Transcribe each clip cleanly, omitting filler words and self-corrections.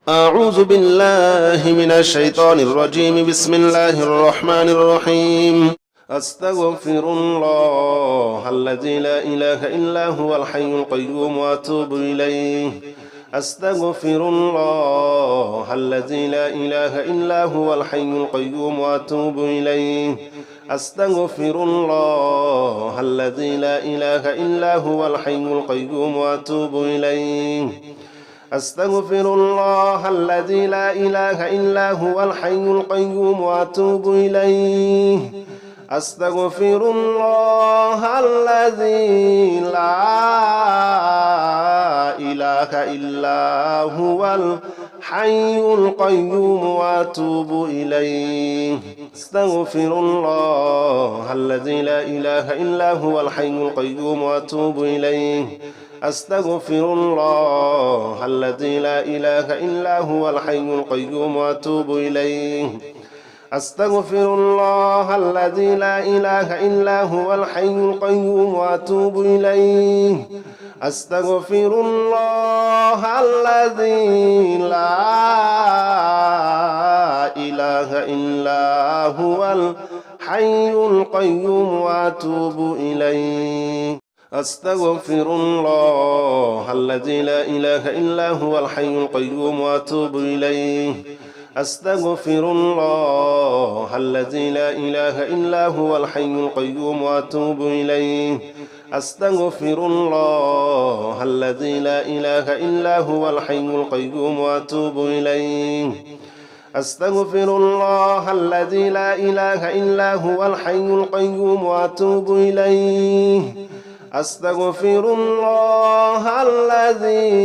أعوذ بالله من الشيطان الرجيم. بسم الله الرحمن الرحيم. أستغفر الله الذي لا إله إلا هو الحي القيوم وأتوب إليه. أستغفر الله الذي لا إله إلا هو الحي القيوم وأتوب إليه. أستغفر الله الذي لا إله إلا هو الحي القيوم وأتوب إليه. أستغفر الله الذي لا إله إلا هو الحي القيوم وأتوب إليه. أستغفر الله الذي لا إله إلا هو الحي القيوم وأتوب إليه. أستغفر الله الذي لا إله إلا هو الحي القيوم وأتوب إليه. أستغفر الله الذي لا إله إلا هو الحي القيوم وأتوب إليه. أستغفر الله الذي لا إله إلا هو الحي القيوم وأتوب إليه. أستغفر الله الذي لا إله إلا هو الحي القيوم وأتوب إليه. أستغفر الله الذي لا إله إلا هو الحي القيوم وأتوب إليه. أستغفر الله الذي لا إله إلا هو الحي القيوم وأتوب إليه. أستغفر الله الذي لا إله إلا هو الحي القيوم وأتوب إليه. أستغفر الله الذي لا إله إلا هو الحي القيوم وأتوب إليه. أستغفر الله الذي لا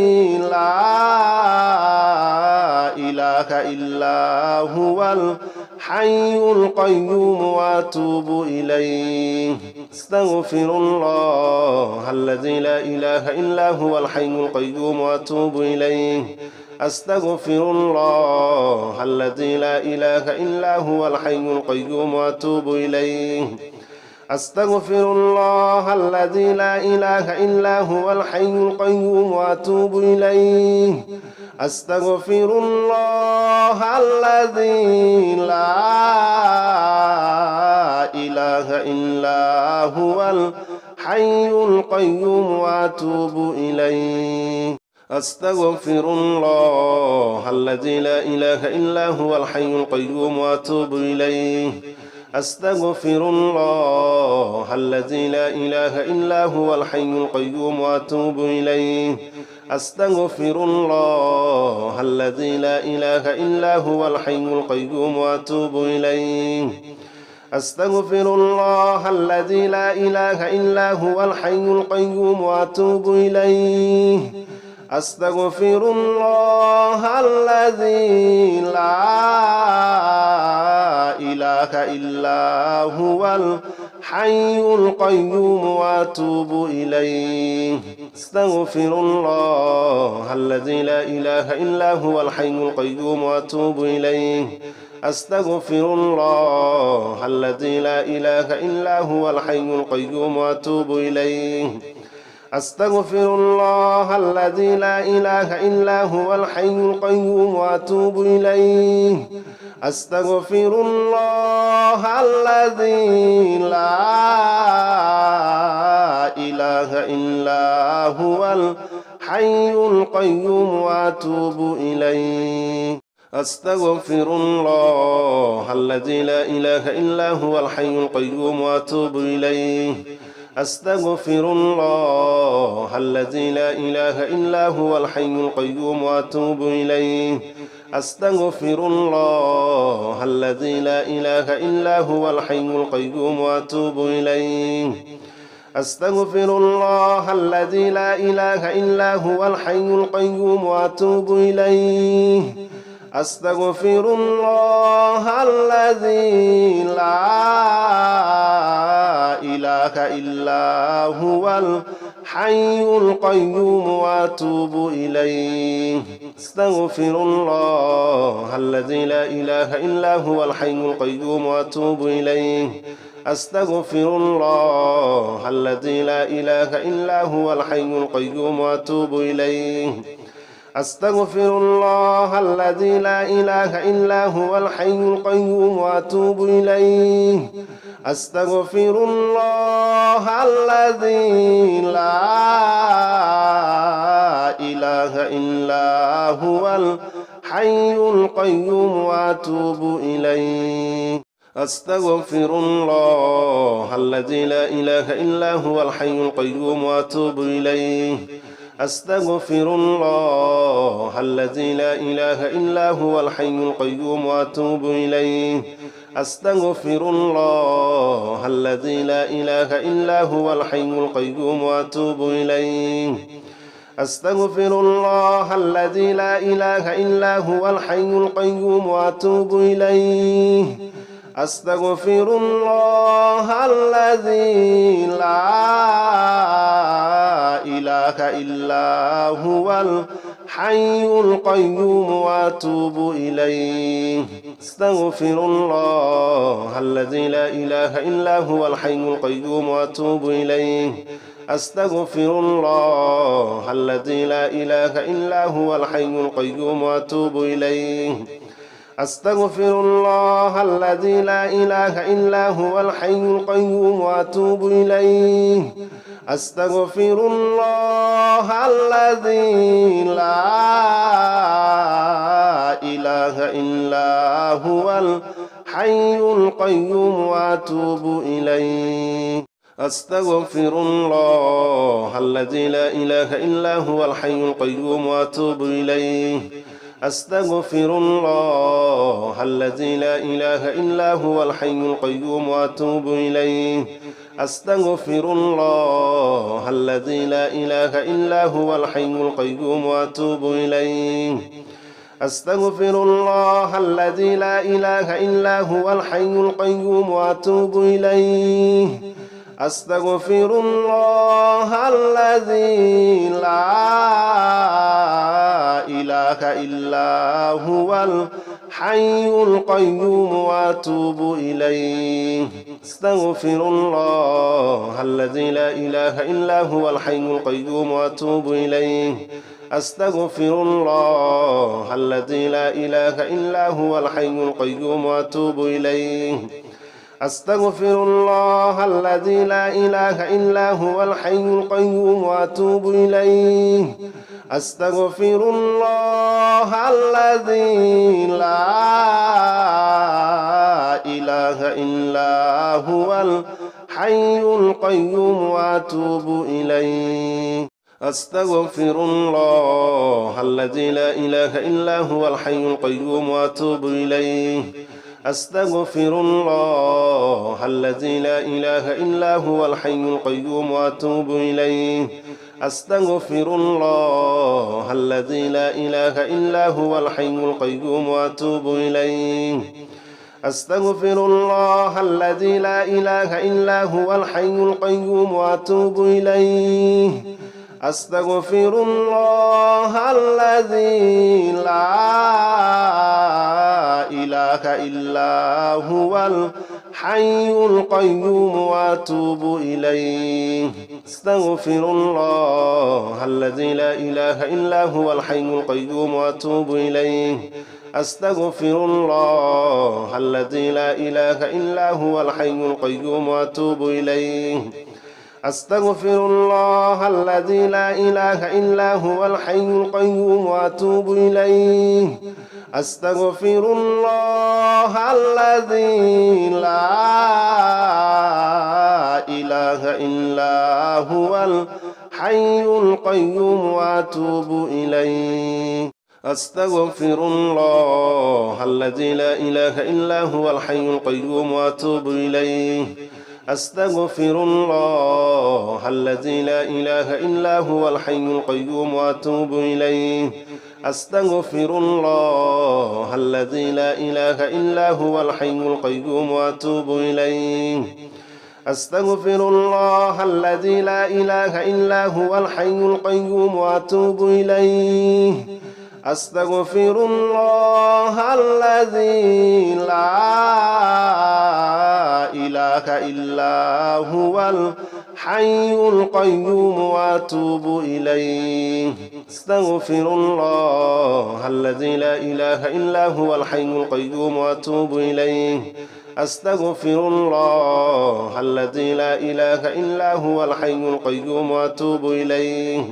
إله إلا هو الحي القيوم وأتوب إليه. أستغفر الله الذي لا إله إلا هو الحي القيوم وأتوب إليه. أستغفر الله الذي لا إله إلا هو الحي القيوم وأتوب إليه. أستغفر الله الذي لا إله إلا هو الحي القيوم وأتوب إليه. أستغفر الله الذي لا إله إلا هو الحي القيوم وأتوب إليه. أستغفر الله الذي لا إله إلا هو الحي القيوم وأتوب إليه. أستغفر الله الذي لا إله إلا هو الحي القيوم وأتوب إليه. أستغفر الله الذي لا إله إلا هو الحي القيوم وأتوب إليه. أستغفر الله الذي لا إله إلا هو الحي القيوم وأتوب إليه. أستغفر الله الذي لا إله إلا هو الحي القيوم وأتوب إليه. أستغفر الله الذي لا إله إلا هو الحي القيوم وأتوب إليه. أستغفر الله الذي لا إله إلا هو الحي القيوم وأتوب إليه. أستغفر الله الذي لا إله إلا هو الحي القيوم وأتوب إليه. أستغفر الله الذي لا إله إلا هو الحي القيوم وأتوب إليه. أستغفر الله الذي لا إله إلا هو الحي القيوم وأتوب إليه. أستغفر الله الذي لا إله إلا هو الحي القيوم وأتوب إليه. أستغفر الله الذي لا إله إلا هو الحي القيوم وأتوب إليه. أستغفر الله الذي لا إله إلا هو الحي القيوم وأتوب إليه. أستغفر الله الذي لا إله إلا هو الحي القيوم وأتوب إليه. أستغفر الله الذي لا إله إلا هو الحي القيوم وأتوب إليه. أستغفر الله الذي لا إله إلا هو الحي القيوم وأتوب إليه. أستغفر الله الذي لا إله إلا هو الحي القيوم وأتوب إليه أستغفر الله الذي لا إله إلا هو الحي القيوم وأتوب إليه أستغفر الله الذي لا إله إلا هو الحي القيوم وأتوب إليه أستغفر الله الذي لا إله إلا هو الحي القيوم وأتوب إليه أستغفر الله الذي لا إله إلا هو الحي القيوم وأتوب إليه أستغفر الله الذي لا إله إلا هو الحي القيوم وأتوب إليه أستغفر الله الذي لا إله إلا هو الحي القيوم وأتوب إليه أستغفر الله الذي لا إله إلا هو الحي القيوم وأتوب إليه أستغفر الله الذي لا إله إلا هو الحي القيوم وأتوب إليه أستغفر الله الذي لا إله إلا هو الحي القيوم وأتوب إليه أستغفر الله الذي لا إله إلا هو الحي القيوم وأتوب إليه أستغفر الله الذي لا إله إلا هو الحي القيوم وأتوب إليه أستغفر الله الذي لا إله إلا هو الحي القيوم وأتوب إليه أستغفر الله الذي لا إله إلا هو الحي القيوم وأتوب إليه أستغفر الله الذي لا إله إلا هو الحي القيوم وأتوب إليه أستغفر الله الذي لا إله إلا هو الحي القيوم وأتوب إليه أستغفر الله الذي لا إله إلا هو الحي القيوم وأتوب إليه أستغفر الله الذي لا إله إلا هو الحي القيوم وأتوب إليه أستغفر الله الذي لا إله إلا هو الحي القيوم وأتوب إليه أستغفر الله الذي لا إله إلا هو الحي القيوم وأتوب إليه أستغفر الله الذي لا إله إلا هو الحي القيوم وأتوب إليه أستغفر الله الذي لا إله إلا هو الحي القيوم وأتوب إليه أستغفر الله الذي لا إله إلا هو الحي القيوم وأتوب إليه أستغفر الله الذي لا إله إلا هو الحي القيوم وأتوب إليه أستغفر الله الذي لا إله إلا هو الحي القيوم وأتوب إليه أستغفر الله الذي لا إله إلا هو الحي القيوم وأتوب إليه أستغفر الله الذي لا إله إلا هو الحي القيوم وأتوب إليه أستغفر الله الذي لا إله إلا هو الحي القيوم وأتوب إليه أستغفر الله الذي لا إله إلا هو الحي القيوم وأتوب إليه أستغفر الله الذي لا إله إلا هو الحي القيوم وأتوب إليه أستغفر الله الذي لا إله إلا هو الحي القيوم وأتوب إليه أستغفر الله الذي لا إله إلا هو الحي القيوم وأتوب إليه أستغفر الله الذي لا إله إلا هو الحي القيوم وأتوب إليه أستغفر الله الذي لا إله إلا هو الحي القيوم وأتوب إليه أستغفر الله الذي لا إله إلا هو الحي القيوم وأتوب إليه أستغفر الله الذي لا إله إلا هو الحي القيوم وأتوب إليه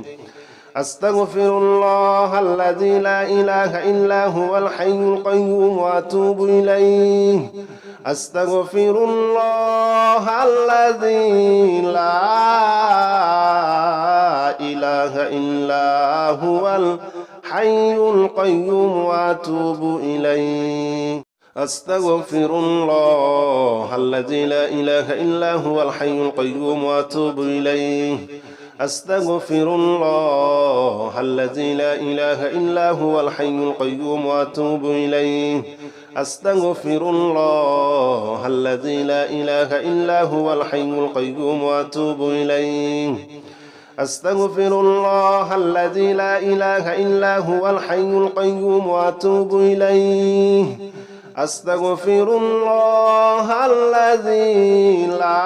أستغفر الله الذي لا إله إلا هو الحي القيوم وأتوب إليه أستغفر الله الذي لا إله إلا هو الحي القيوم وأتوب إليه أستغفر الله الذي لا إله إلا هو الحي القيوم وأتوب إليه أستغفر الله الذي لا إله إلا هو الحي القيوم وأتوب إليه أستغفر الله الذي لا إله إلا هو الحي القيوم وأتوب إليه أستغفر الله الذي لا إله إلا هو الحي القيوم وأتوب إليه أستغفر الله الذي لا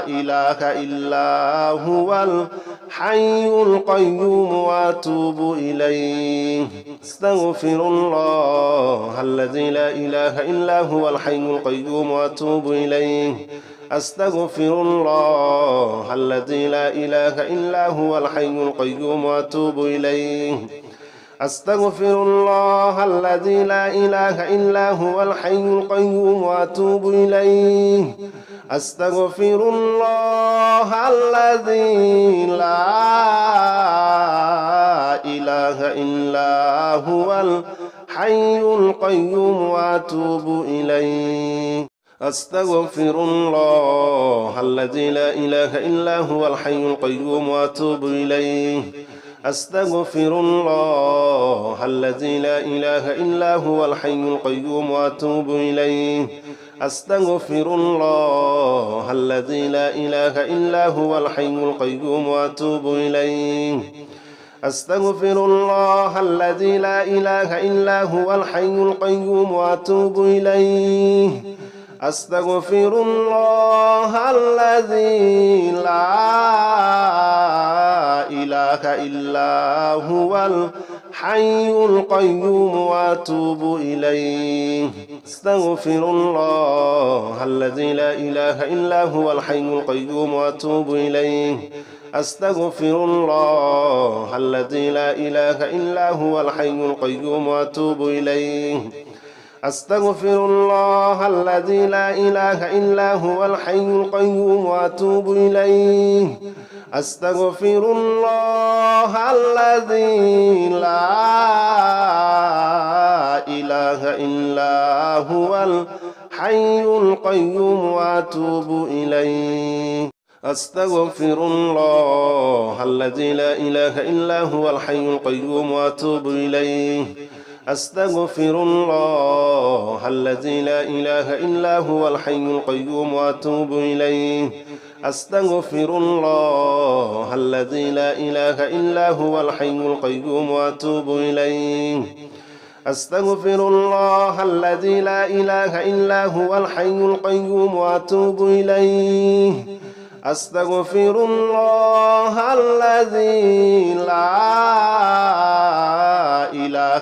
إله إلا هو الحي القيوم وأتوب إليه أستغفر الله الذي لا إله إلا هو الحي القيوم وأتوب إليه أستغفر الله الذي لا إله إلا هو الحي القيوم وأتوب إليه أستغفر الله الذي لا إله إلا هو الحي القيوم وأتوب إليه أستغفر الله الذي لا إله إلا هو الحي القيوم وأتوب إليه أستغفر الله الذي لا إله إلا هو الحي القيوم وأتوب إليه أستغفر الله الذي لا إله إلا هو الحي القيوم وأتوب إليه أستغفر الله الذي لا إله إلا هو الحي القيوم وأتوب إليه أستغفر الله الذي لا إله إلا هو الحي القيوم وأتوب إليه أستغفر الله الذي لا إله إلا هو الحي القيوم وأتوب إليه أستغفر الله الذي لا إله إلا هو الحي القيوم وأتوب إليه أستغفر الله الذي لا إله إلا هو الحي القيوم وأتوب إليه أستغفر الله الذي لا إله إلا هو الحي القيوم وأتوب إليه أستغفر الله الذي لا إله إلا هو الحي القيوم وأتوب إليه أستغفر الله الذي لا إله إلا هو الحي القيوم وأتوب إليه أستغفر الله الذي لا إله إلا هو الحي القيوم وأتوب إليه أستغفر الله الذي لا إله إلا هو الحي القيوم وأتوب إليه أستغفر الله الذي لا إله إلا هو الحي القيوم وأتوب إليه أستغفر الله الذي لا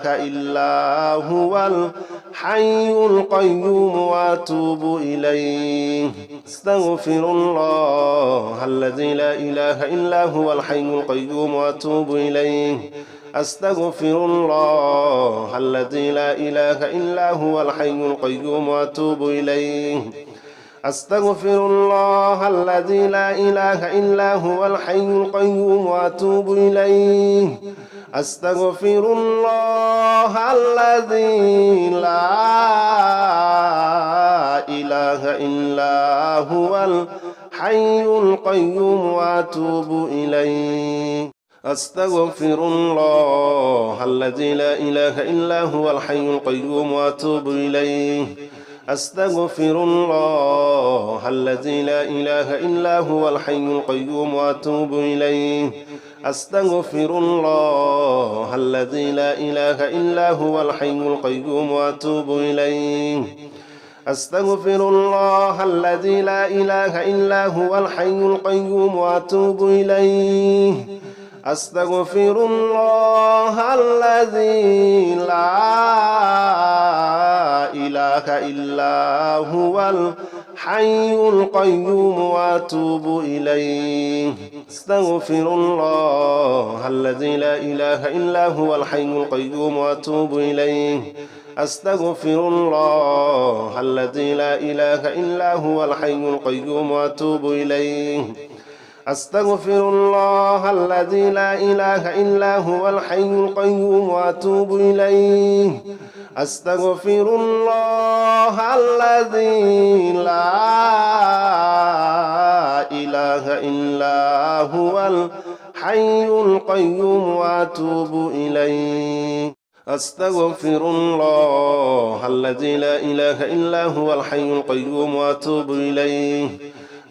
إله إلا هو الحي القيوم وأتوب إليه أستغفر الله الذي لا إله إلا هو الحي القيوم وأتوب إليه أستغفر الله الذي لا إله إلا هو الحي القيوم وأتوب إليه أستغفر الله الذي لا إله إلا هو الحي القيوم وأتوب إليه أستغفر الله الذي لا إله إلا هو الحي القيوم وأتوب إليه أستغفر الله الذي لا إله إلا هو الحي القيوم وأتوب إليه أستغفر الله الذي لا إله إلا هو الحي القيوم وأتوب إليه أستغفر الله الذي لا إله إلا هو الحي القيوم وأتوب إليه أستغفر الله الذي لا إله إلا هو الحي القيوم وأتوب إليه أستغفر الله الذي لا إله إلا هو الحي القيوم وأتوب إليه أستغفر الله الذي لا إله إلا هو الحي القيوم وأتوب إليه أستغفر الله الذي لا إله إلا هو الحي القيوم وأتوب إليه أستغفر الله الذي لا إله إلا هو الحي القيوم وأتوب إليه أستغفر الله الذي لا إله إلا هو الحي القيوم وأتوب إليه أستغفر الله الذي لا إله إلا هو الحي القيوم وأتوب إليه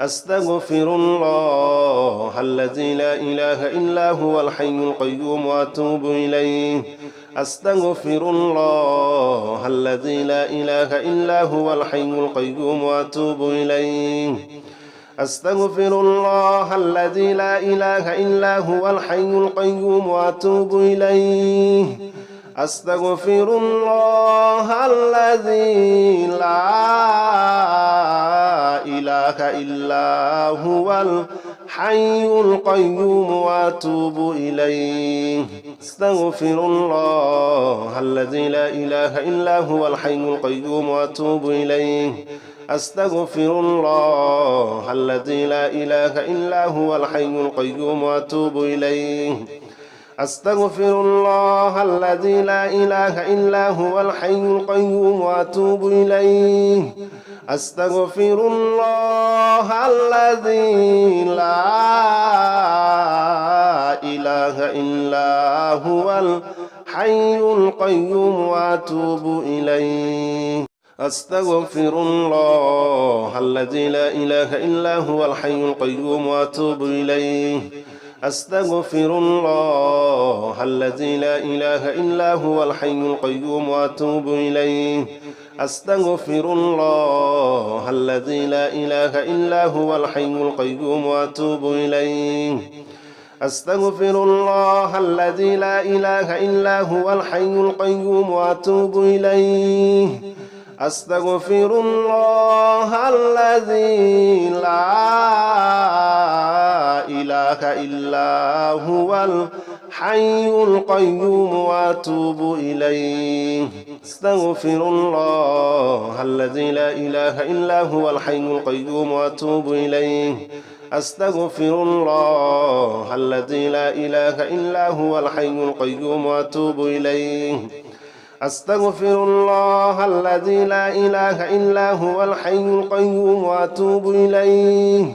أستغفر الله الذي لا إله إلا هو الحي القيوم وأتوب إليه أستغفر الله الذي لا إله إلا هو الحي القيوم وأتوب إليه أستغفر الله الذي لا إله إلا هو الحي القيوم وأتوب إليه أستغفر الله الذي لا إله إلا هو الحي القيوم وأتوب إليه أستغفر الله الذي لا إله إلا هو الحي القيوم وأتوب إليه أستغفر الله الذي لا إله إلا هو الحي القيوم وأتوب إليه أستغفر الله الذي لا إله إلا هو الحي القيوم وأتوب إليه أستغفر الله الذي لا إله إلا هو الحي القيوم وأتوب إليه أستغفر الله الذي لا إله إلا هو الحي القيوم وأتوب إليه أستغفر الله الذي لا إله إلا هو الحي القيوم وأتوب إليه أستغفر الله الذي لا إله إلا هو الحي القيوم وأتوب إليه أستغفر الله الذي لا إله إلا هو الحي القيوم وأتوب إليه أستغفر الله الذي لا إله إلا هو الحي القيوم وأتوب إليه أستغفر الله الذي لا إله إلا هو الحي القيوم وأتوب إليه أستغفر الله الذي لا إله إلا هو الحي القيوم وأتوب إليه أستغفر الله الذي لا إله إلا هو الحي القيوم وأتوب إليه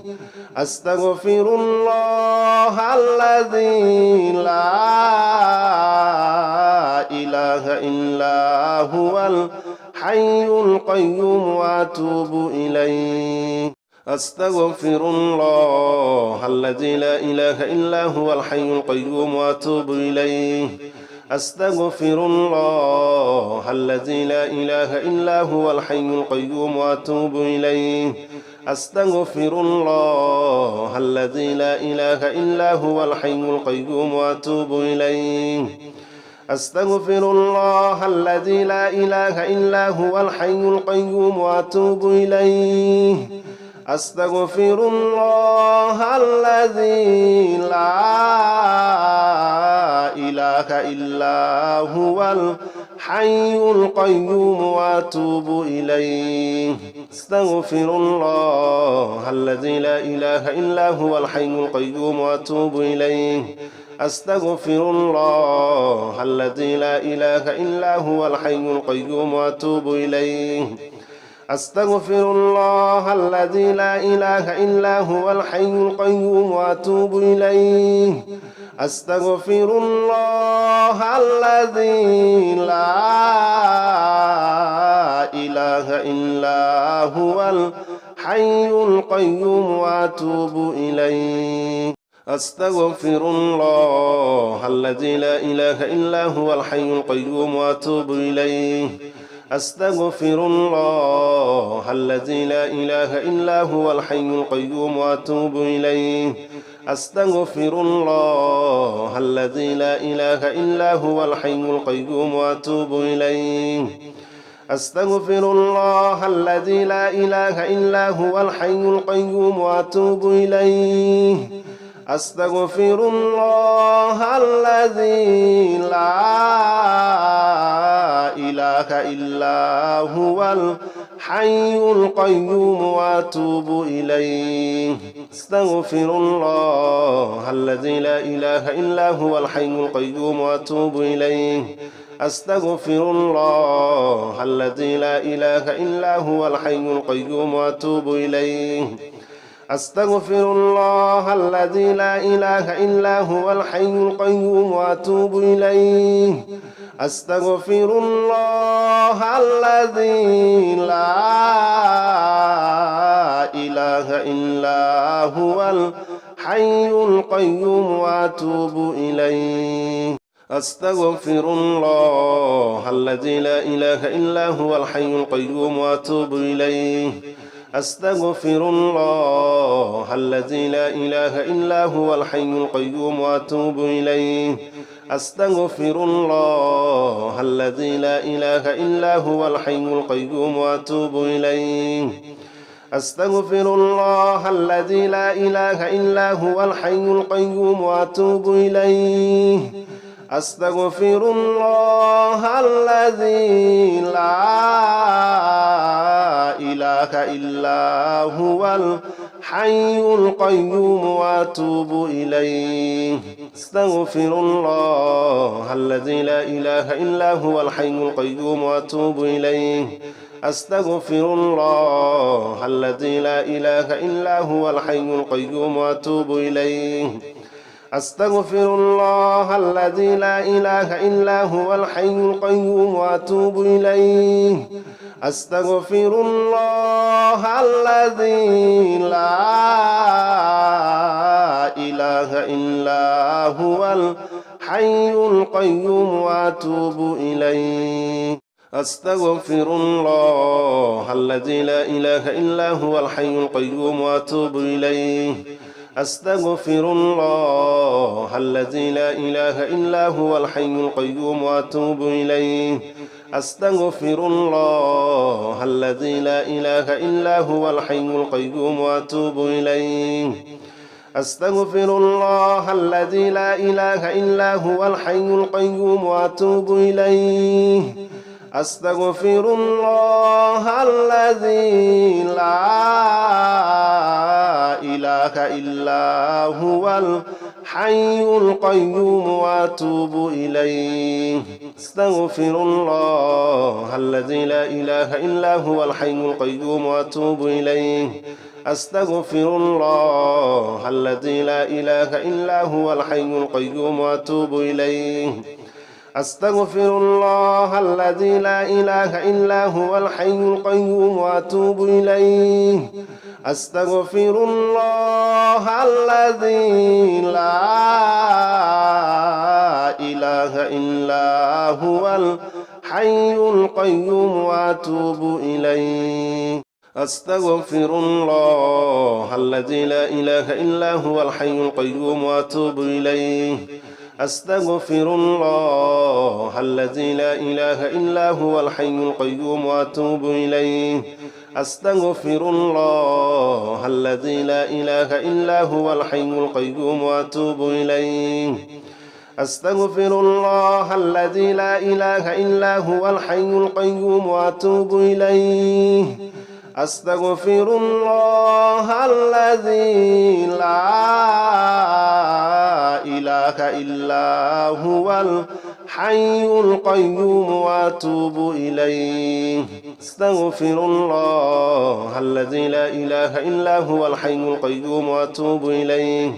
أستغفر الله الذي لا إله إلا هو الحي القيوم وأتوب إليه أستغفر الله الذي لا إله إلا هو الحي القيوم وأتوب إليه أستغفر الله الذي لا إله إلا هو الحي القيوم وأتوب إليه أستغفر الله الذي لا إله إلا هو الحي القيوم وأتوب إليه أستغفر الله الذي لا إله إلا هو الحي القيوم وأتوب إليه أستغفر الله الذي لا إله إلا هو الحي القيوم وأتوب إليه أستغفر الله الذي لا إله إلا هو الحي القيوم وأتوب إليه أستغفر الله الذي لا إله إلا هو الحي القيوم وأتوب إليه أستغفر الله الذي لا إله إلا هو الحي القيوم وأتوب إليه أستغفر الله الذي لا إله إلا هو الحي القيوم وأتوب إليه أستغفر الله الذي لا إله إلا هو الحي القيوم وأتوب إليه أستغفر الله الذي لا إله إلا هو الحي القيوم وأتوب إليه أستغفر الله الذي لا إله إلا هو الحي القيوم وأتوب إليه أستغفر الله الذي لا إله إلا هو الحي القيوم وأتوب إليه أستغفر الله الذي لا إله إلا هو الحي القيوم وأتوب إليه أستغفر الله الذي لا إله إلا هو الحي القيوم وأتوب إليه أستغفر الله الذي لا إله إلا هو الحي القيوم وأتوب إليه أستغفر الله الذي لا إله إلا هو الحي القيوم وأتوب إليه أستغفر الله الذي لا إله إلا هو الحي القيوم وأتوب إليه أستغفر الله الذي لا إله إلا هو الحي القيوم وأتوب إليه أستغفر الله الذي لا إله إلا هو الحي القيوم وأتوب إليه أستغفر الله الذي لا إله إلا هو الحي القيوم وأتوب إليه أستغفر الله الذي لا إله إلا هو الحي القيوم وأتوب إليه أستغفر الله الذي لا إله إلا هو الحي القيوم وأتوب إليه أستغفر الله الذي لا إله إلا هو الحي القيوم وأتوب إليه أستغفر الله الذي لا إله إلا هو الحي القيوم وأتوب إليه أستغفر الله الذي لا إله إلا هو الحي القيوم وأتوب إليه أستغفر الله الذي لا إله إلا هو الحي القيوم وأتوب إليه أستغفر الله الذي لا إله إلا هو الحي القيوم وأتوب إليه أستغفر الله الذي لا إله إلا هو الحي القيوم وأتوب إليه أستغفر الله الذي لا إله إلا هو الحي القيوم وأتوب إليه أستغفر الله الذي لا إله إلا هو الحي القيوم وأتوب إليه أستغفر الله الذي لا إله إلا هو الحي القيوم وأتوب إليه أستغفر الله الذي لا إله إلا هو الحي القيوم وأتوب إليه أستغفر الله الذي لا إله إلا هو الحي القيوم وأتوب إليه أستغفر الله الذي لا إله إلا هو الحي القيوم وأتوب إليه أستغفر الله الذي لا إله إلا هو الحي القيوم وأتوب إليه أستغفر الله الذي لا إله إلا هو الحي القيوم وأتوب إليه أستغفر الله الذي لا إله إلا هو الحي القيوم وأتوب إليه أستغفر الله الذي لا إله إلا هو الحي القيوم وأتوب إليه أستغفر الله الذي لا إله إلا هو الحي القيوم وأتوب إليه أستغفر الله الذي لا إله إلا هو الحي القيوم وأتوب إليه أستغفر الله الذي لا إله إلا هو الحي القيوم وأتوب إليه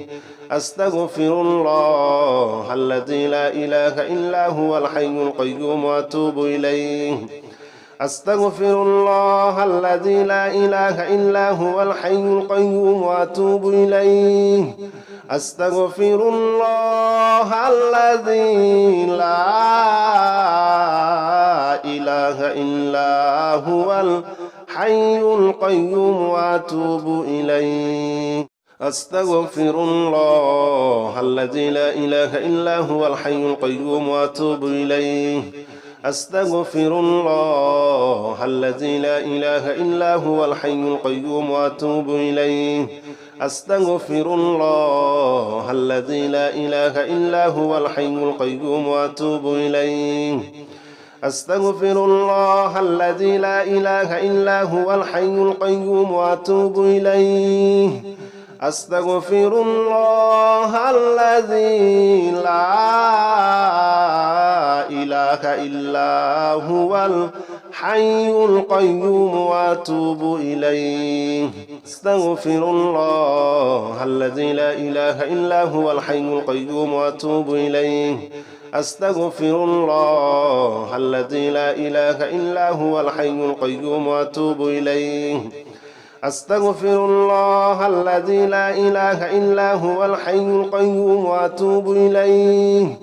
أستغفر الله الذي لا إله إلا هو الحي القيوم وأتوب إليه أستغفر الله الذي لا إله إلا هو الحي القيوم وأتوب إليه أستغفر الله الذي لا إله إلا هو الحي القيوم وأتوب إليه أستغفر الله الذي لا إله إلا هو الحي القيوم وأتوب إليه أستغفر الله الذي لا إله إلا هو الحي القيوم وأتوب إليه أستغفر الله الذي لا إله إلا هو الحي القيوم وأتوب إليه أستغفر الله الذي لا إله إلا هو الحي القيوم وأتوب إليه أستغفر الله الذي لا إله إلا هو الحي القيوم وأتوب إليه أستغفر الله الذي لا إله إلا هو الحي القيوم وأتوب إليه أستغفر الله الذي لا إله إلا هو الحي القيوم وأتوب إليه أستغفر الله الذي لا إله إلا هو الحي القيوم وأتوب إليه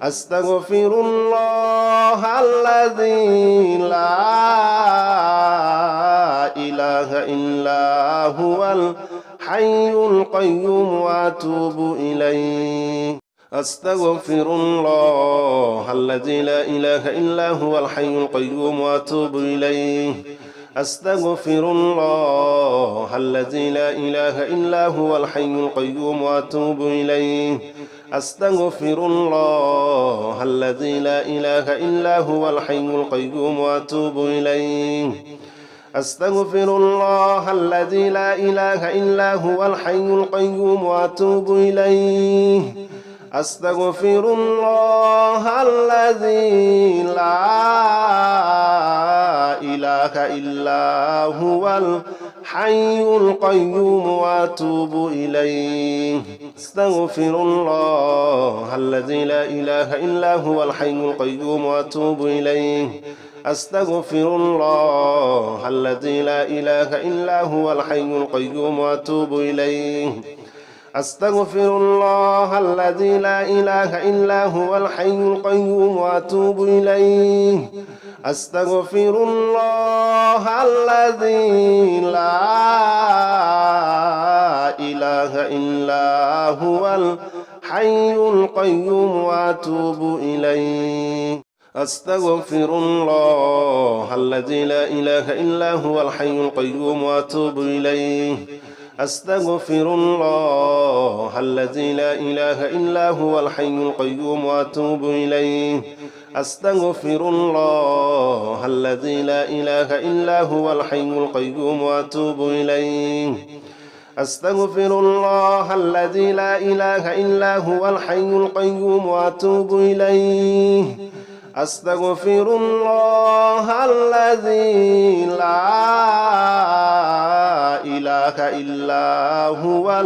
أستغفر الله الذي لا إله إلا هو الحي القيوم وأتوب إليه أستغفر الله الذي لا إله إلا هو الحي القيوم وأتوب إليه أستغفر الله الذي لا إله إلا هو الحي القيوم وأتوب إليه أستغفر الله الذي لا إله إلا هو الحي القيوم وأتوب إليه أستغفر الله الذي لا إله إلا هو الحي القيوم وأتوب إليه أستغفر الله الذي لا إله إلا هو الحي القيوم وأتوب إليه أستغفر الله الذي لا إله إلا هو الحي القيوم وأتوب إليه أستغفر الله الذي لا إله إلا هو الحي القيوم وأتوب إليه أستغفر الله الذي لا إله إلا هو الحي القيوم وأتوب إليه أستغفر الله الذي لا إله إلا هو الحي القيوم وأتوب إليه أستغفر الله الذي لا إله إلا هو الحي القيوم وأتوب إليه أستغفر الله الذي لا إله إلا هو الحي القيوم وأتوب إليه أستغفر الله الذي لا إله إلا هو الحي القيوم وأتوب إليه أستغفر الله الذي لا إله إلا هو الحي القيوم وأتوب إليه أستغفر الله الذي لا إله إلا هو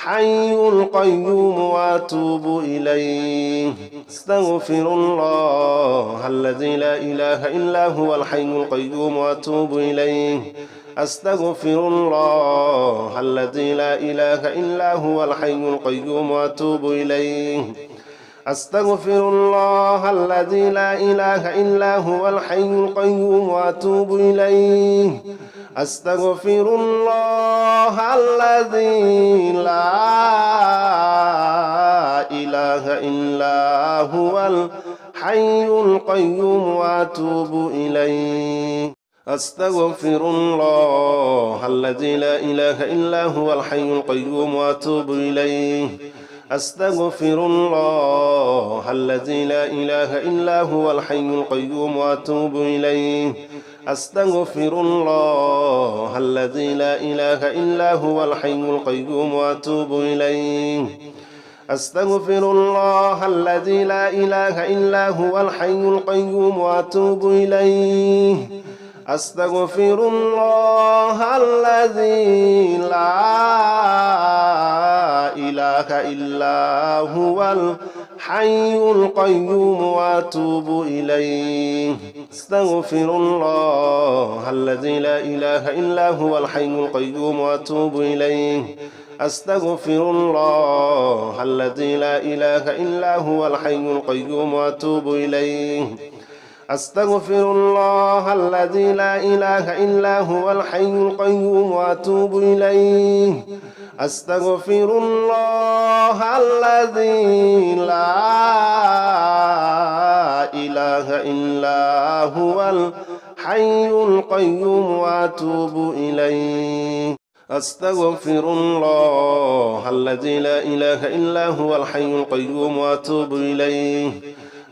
الحي القيوم وأتوب إليه أستغفر الله الذي لا إله إلا هو الحي القيوم وأتوب إليه أستغفر الله الذي لا إله إلا هو الحي القيوم وأتوب إليه أستغفر الله الذي لا إله إلا هو الحي القيوم وأتوب إليه أستغفر الله الذي لا إله إلا هو الحي القيوم وأتوب إليه أستغفر الله الذي لا إله إلا هو الحي القيوم وأتوب إليه أستغفر الله الذي لا إله إلا هو الحي القيوم وأتوب إليه أستغفر الله الذي لا إله إلا هو الحي القيوم وأتوب إليه أستغفر الله الذي لا إله إلا هو الحي القيوم وأتوب إليه أستغفر الله الذي لا إله إلا هو الحي القيوم وأتوب إليه أستغفر الله الذي لا إله إلا هو الحي القيوم وأتوب إليه أستغفر الله الذي لا إله إلا هو الحي القيوم وأتوب إليه أستغفر الله الذي لا إله إلا هو الحي القيوم وأتوب إليه أستغفر الله الذي لا إله إلا هو الحي القيوم وأتوب إليه أستغفر الله الذي لا إله إلا هو الحي القيوم وأتوب إليه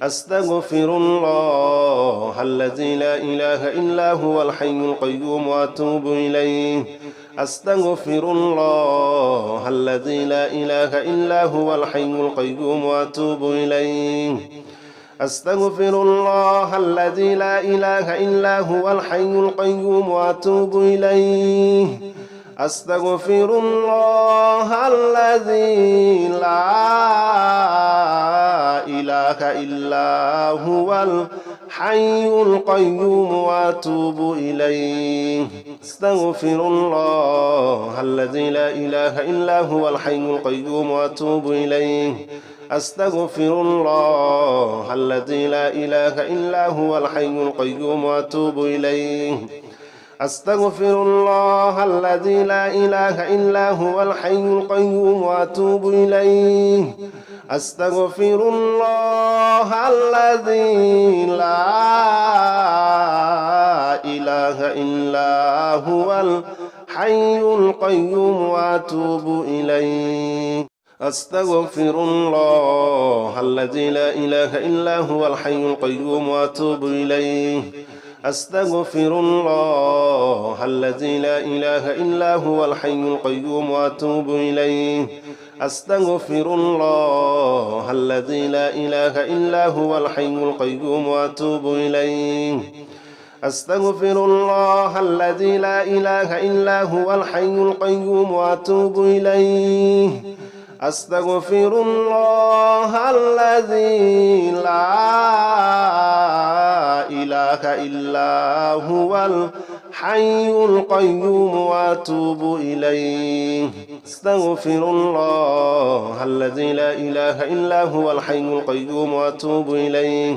أستغفر الله الذي لا إله إلا هو الحي القيوم وأتوب إليه أستغفر الله الذي لا إله إلا هو الحي القيوم وأتوب إليه أستغفر الله الذي لا إله إلا هو الحي القيوم وأتوب إليه أستغفر الله الذي لا إله إلا هو الحي القيوم وأتوب إليه أستغفر الله الذي لا إله إلا هو الحي القيوم وأتوب إليه أستغفر الله الذي لا إله إلا هو الحي القيوم وأتوب إليه أستغفر الله الذي لا إله إلا هو الحي القيوم وأتوب إليه أستغفر الله الذي لا إله إلا هو الحي القيوم وأتوب إليه أستغفر الله الذي لا إله إلا هو الحي القيوم وأتوب إليه أستغفر الله الذي لا إله إلا هو الحي القيوم وأتوب إليه أستغفر الله الذي لا إله إلا هو الحي القيوم وأتوب إليه أستغفر الله الذي لا إله إلا هو الحي القيوم وأتوب إليه أستغفر الله الذي لا إله إلا هو الحي القيوم وأتوب إليه أستغفر الله الذي لا إله إلا هو الحي القيوم وأتوب إليه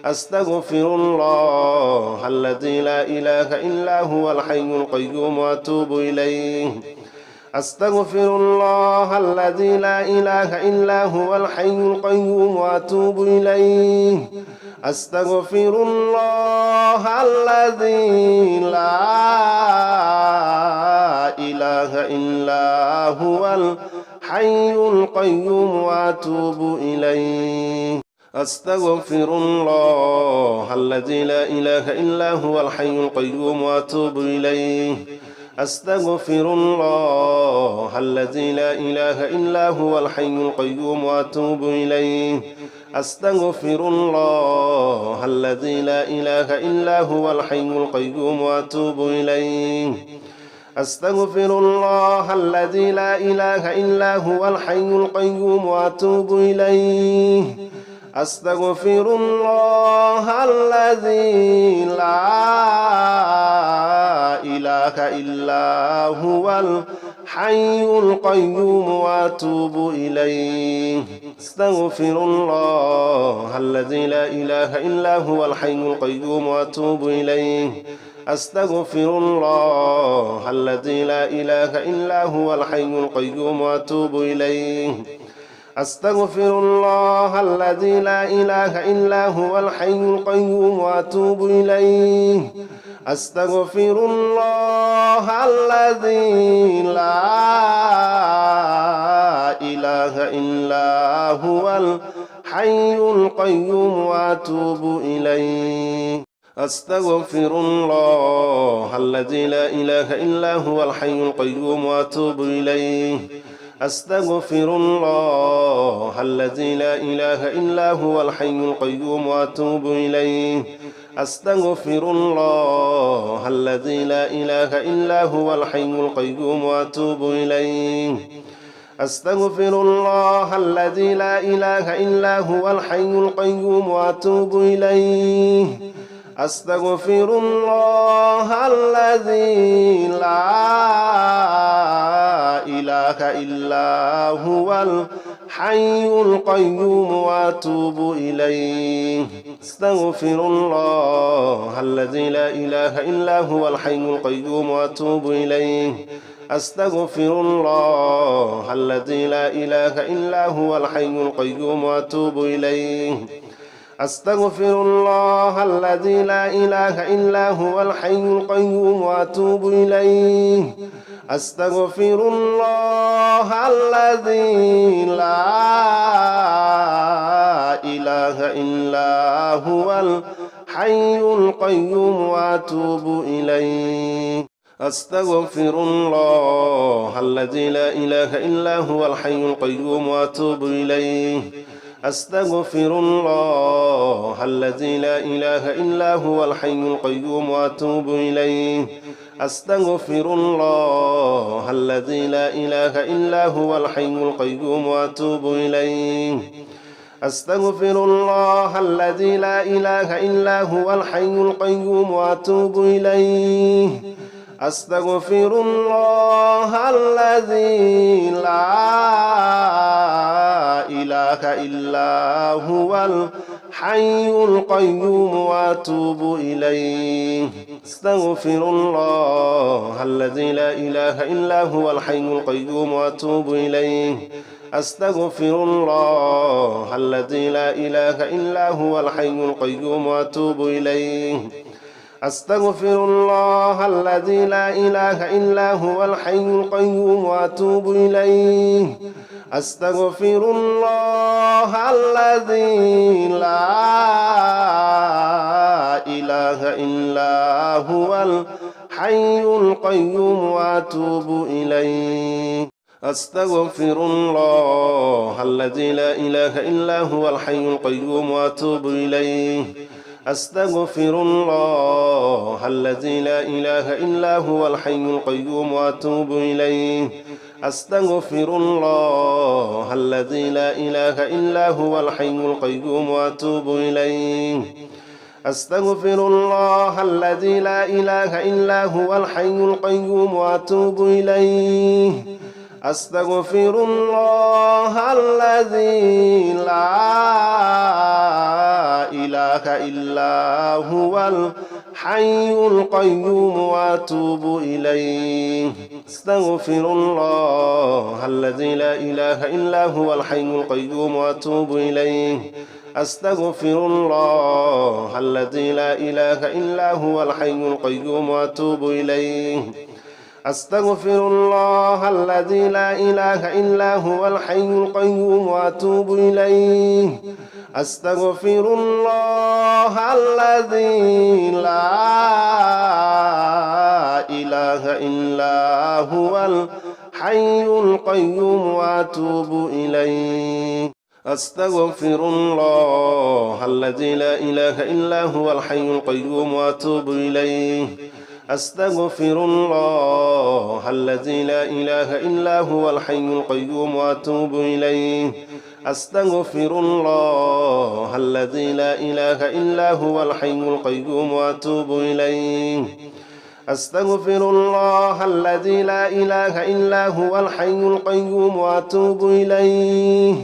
أستغفر الله الذي لا إله إلا هو الحي القيوم وأتوب إليه أستغفر الله الذي لا إله إلا هو الحي القيوم وأتوب إليه أستغفر الله الذي لا إله إلا هو الحي القيوم وأتوب إليه أستغفر الله الذي لا إله إلا هو الحي القيوم وأتوب إليه أستغفر الله الذي لا إله إلا هو الحي القيوم وأتوب إليه أستغفر الله الذي لا إله إلا هو الحي القيوم وأتوب إليه أستغفر الله الذي لا إله إلا هو الحي القيوم وأتوب إليه أستغفر الله الذي لا إله إلا هو الحي القيوم وأتوب إليه أستغفر الله الذي لا إله إلا هو الحي القيوم وأتوب إليه أستغفر الله الذي لا إله إلا هو الحي القيوم وأتوب إليه أستغفر الله الذي لا إله إلا هو الحي القيوم وأتوب إليه أستغفر الله الذي لا إله إلا هو الحي القيوم وأتوب إليه أستغفر الله الذي لا إله إلا هو الحي القيوم وأتوب إليه أستغفر الله الذي لا إله إلا هو الحي القيوم وأتوب إليه أستغفر الله الذي لا إله إلا هو الحي القيوم وأتوب إليه أستغفر الله الذي لا إله إلا هو الحي القيوم وأتوب إليه أستغفر الله الذي لا إله إلا هو الحي القيوم وأتوب إليه أستغفر الله الذي لا إله إلا هو الحي القيوم وأتوب إليه أستغفر الله الذي لا إله إلا هو الحي القيوم وأتوب إليه أستغفر الله الذي لا إله إلا هو الحي القيوم وأتوب إليه أستغفر الله الذي لا إله إلا هو الحي القيوم وأتوب إليه أستغفر الله الذي لا إله إلا هو الحي القيوم وأتوب إليه أستغفر الله الذي لا إله إلا هو الحي القيوم وأتوب إليه أستغفر الله الذي لا إله إلا هو الحي القيوم وأتوب إليه أستغفر الله الذي لا إله إلا هو الحي القيوم وأتوب إليه أستغفر الله الذي لا إله إلا هو الحي القيوم وأتوب إليه أستغفر الله الذي لا إله إلا هو الحي القيوم وأتوب إليه أستغفر الله الذي لا إله إلا هو الحي القيوم وأتوب إليه أستغفر الله الذي لا إله إلا هو الحي القيوم وأتوب إليه أستغفر الله الذي لا إله إلا هو الحي القيوم وأتوب إليه أستغفر الله الذي لا إله إلا هو الحي القيوم وأتوب إليه أستغفر الله الذي لا إله إلا هو الحي القيوم وأتوب إليه أستغفر الله الذي لا إله إلا هو الحي القيوم وأتوب إليه أستغفر الله الذي لا إله إلا هو الحي القيوم وأتوب إليه أستغفر الله الذي لا إله إلا هو الحي القيوم وأتوب إليه أستغفر الله الذي لا إله إلا هو الحي القيوم وأتوب إليه أستغفر الله الذي لا إله إلا هو الحي القيوم وأتوب إليه أستغفر الله الذي لا إله إلا هو الحي القيوم وأتوب إليه أستغفر الله الذي لا إله إلا هو الحي القيوم وأتوب إليه أستغفر الله الذي لا إله إلا هو الحي القيوم وأتوب إليه أستغفر الله الذي لا إله إلا هو الحي القيوم وأتوب إليه أستغفر الله الذي لا إله إلا هو الحي القيوم وأتوب إليه أستغفر الله الذي لا إله إلا هو الحي القيوم وأتوب إليه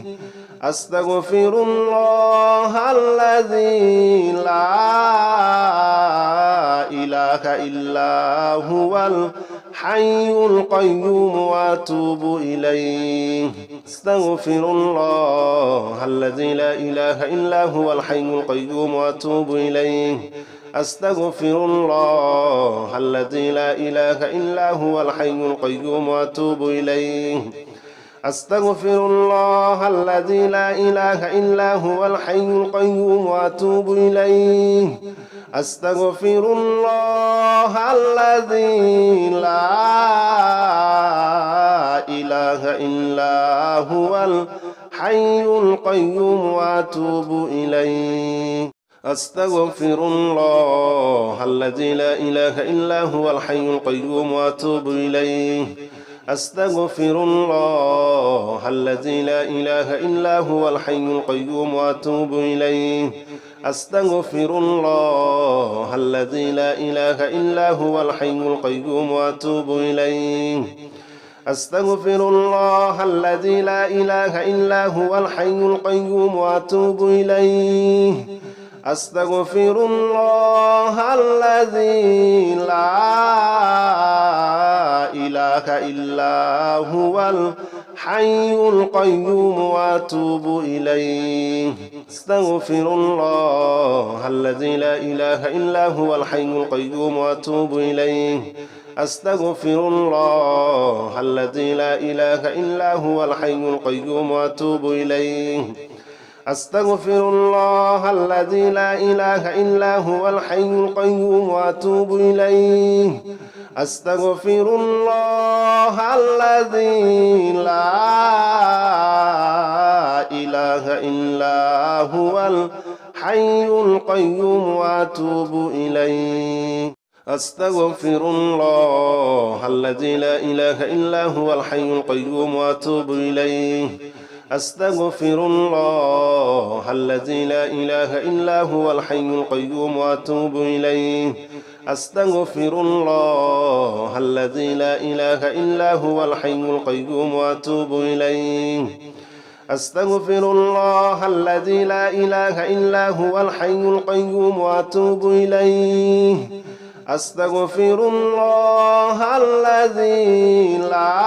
أستغفر الله الذي لا إله إلا هو الحي القيوم وأتوب إليه أستغفر الله الذي لا إله إلا هو الحي القيوم وأتوب إليه أستغفر الله الذي لا إله إلا هو الحي القيوم وأتوب إليه أستغفر الله الذي لا إله إلا هو الحي القيوم وأتوب إليه أستغفر الله الذي لا إله إلا هو الحي القيوم وأتوب إليه أستغفر الله الذي لا إله إلا هو الحي القيوم وأتوب إليه أستغفر الله الذي لا إله إلا هو الحي القيوم وأتوب إليه أستغفر الله الذي لا إله إلا هو الحي القيوم وأتوب إليه أستغفر الله الذي لا إله إلا هو الحي القيوم وأتوب إليه أستغفر الله الذي لا إله إلا هو الحي القيوم وأتوب إليه أستغفر الله الذي لا إله إلا هو الحي القيوم وأتوب إليه أستغفر الله الذي لا إله إلا هو الحي القيوم وأتوب إليه أستغفر الله الذي لا إله إلا هو الحي القيوم وأتوب إليه أستغفر الله الذي لا إله إلا هو الحي القيوم وأتوب إليه أستغفر الله الذي لا إله إلا هو الحي القيوم وأتوب إليه أستغفر الله الذي لا إله إلا هو الحي القيوم وأتوب إليه أستغفر الله الذي لا إله إلا هو الحي القيوم وأتوب إليه أستغفر الله الذي لا إله إلا هو الحي القيوم وأتوب إليه أستغفر الله الذي لا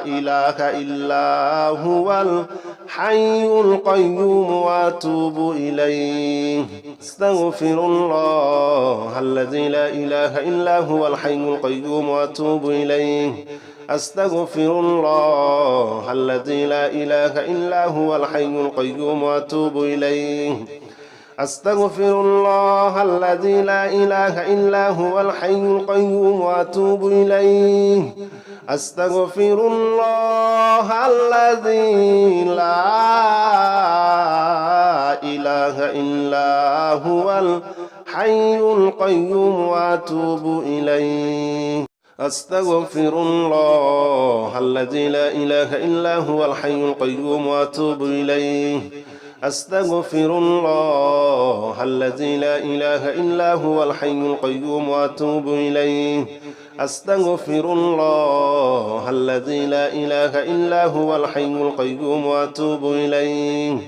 إله إلا هو الحي القيوم وأتوب إليه أستغفر الله الذي لا إله إلا هو الحي القيوم وأتوب إليه أستغفر الله الذي لا إله إلا هو الحي القيوم وأتوب إليه أستغفر الله الذي لا إله إلا هو الحي القيوم وأتوب إليه أستغفر الله الذي لا إله إلا هو الحي القيوم وأتوب إليه أستغفر الله الذي لا إله إلا هو الحي القيوم وأتوب إليه أستغفر الله الذي لا إله إلا هو الحي القيوم وأتوب إليه أستغفر الله الذي لا إله إلا هو الحي القيوم وأتوب إليه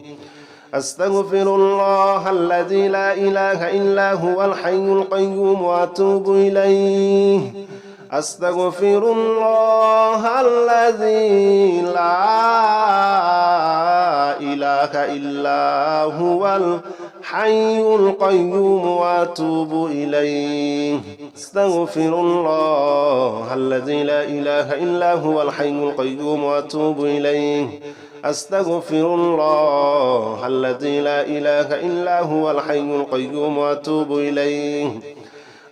أستغفر الله الذي لا إله إلا هو الحي القيوم وأتوب إليه أستغفر الله الذي لا إله إلا هو الحي القيوم وأتوب إليه أستغفر الله الذي لا إله إلا هو الحي القيوم وأتوب إليه أستغفر الله الذي لا إله إلا هو الحي القيوم وأتوب إليه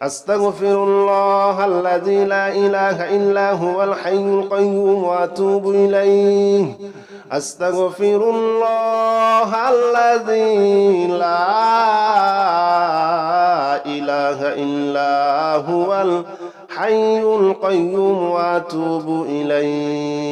أستغفر الله الذي لا إله إلا هو الحي القيوم وأتوب إليه أستغفر الله الذي لا إله إلا هو الحي القيوم وأتوب إليه